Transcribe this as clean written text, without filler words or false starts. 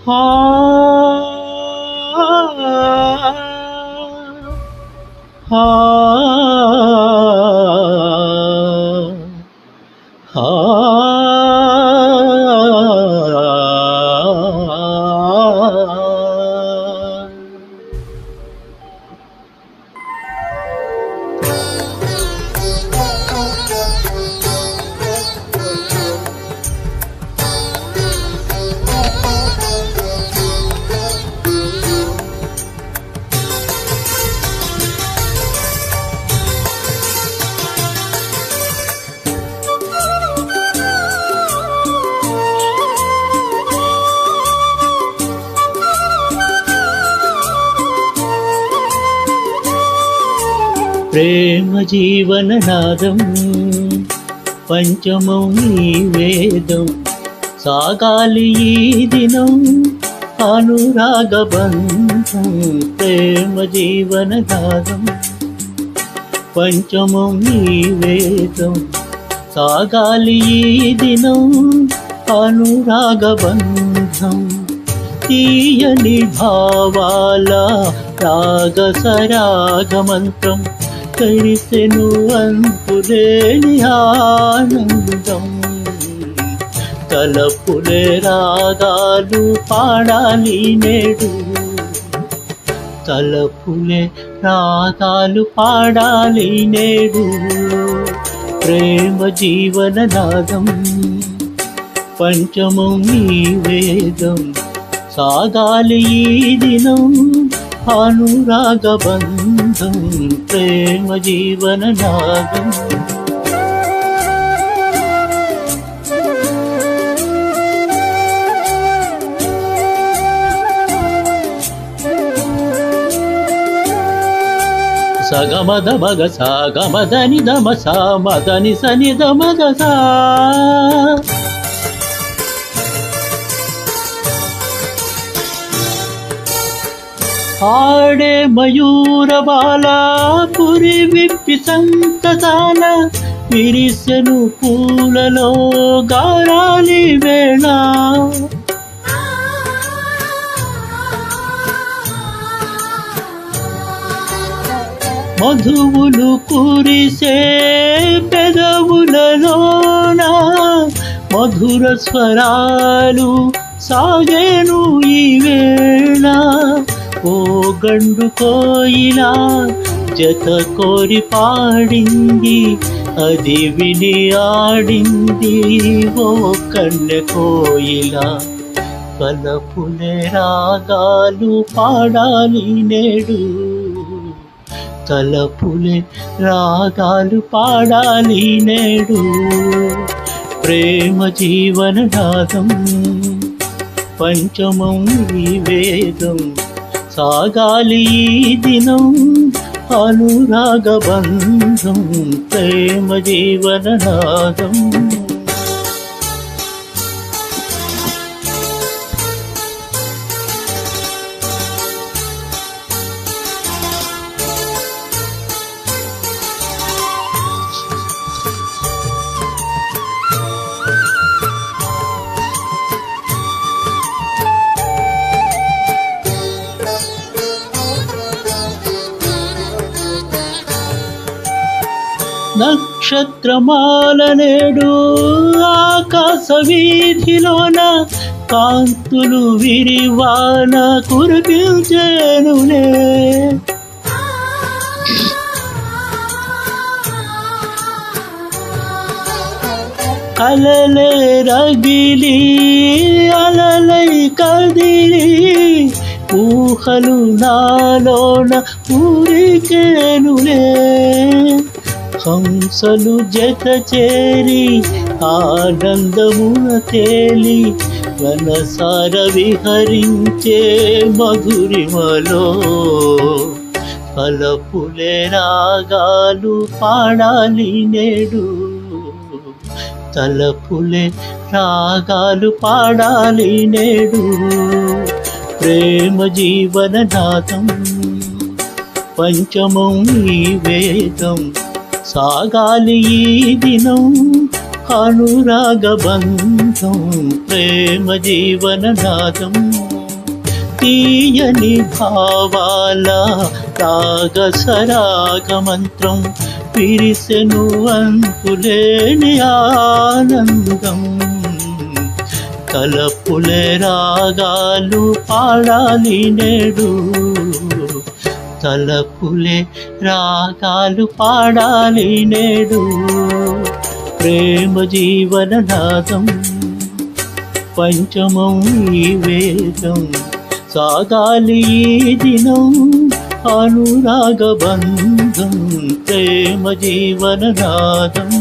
హా హా హా ప్రేమ జీవననాదం పంచమం ఈ వేదం సాగాలి ఈ దినం అనురాగబంధం. ప్రేమ జీవననాదం పంచమం ఈ వేదం సాగాలి ఈ దినం అనురాగబంధం. తీయని భావాల రాగ సరాగమంత్రం కలిసెను అంతులేని ఆనందం. తలపులే రాగాలు పాడాలి నేడు, తలపులే రాగాలు పాడాలి నేడు. ప్రేమ జీవననాదం పంచమం ఈ వేదం సాగాలి ఈ దినం అనురాగబంధం. ప్రేమ జీవననాదం సగమద మగ సాగమదని దమ సా మదని సని దమద సా. ఆడే మయూర బాల పురి విప్పి సంతసాన విరిసెను పూలలో గారాలి వేళ. మధువులు కురిసే పెదవులలోన మధుర స్వరాలు సాగేను ఈ వేళ. ఓ గండు కోయిలా జత కోరి పాడింది, అది విని ఆడింది ఓ కన్నె కోయిలా. తలపులే రాగాలు పాడాలి నేడు, తలపులే రాగాలు పాడాలి నేడు. ప్రేమ జీవననాదం పంచమం ఈ వేదం సాగాలి ఈ దినం అనురాగబంధం. ప్రేమ జీవననాదం నక్షత్రమాల నేడు ఆకాశ వీధిలోన కాంతులు విరివాన కురిపించేనులే. కలలే రగిలి అలలై కదిలి ఊహలు నాలోన ఊరికేనులే. హంసలు జత చేరి ఆనందమున తేలి వనసార విహరించే మధురిమలో తలపులే రాగాలు పాడాలి నేడు, తలపులే రాగాలు పాడాలి నేడు. ప్రేమ జీవననాదం పంచమం ఈ వేదం సాగాలి ఈ దినం అనురాగబంధం. ప్రేమ జీవననాదం తీయని భావాల రాగ సరాగ మంత్రం విరిసెను అంతులేని ఆనందం. తలపులే రాగాలు పాడాలి నేడు, తలపులే రాగాలు పాడాలి నేడు. ప్రేమ జీవననాదం పంచమం ఈ వేదం, సాగాలి ఈ దినం అనురాగ బంధం. ప్రేమ జీవననాదం.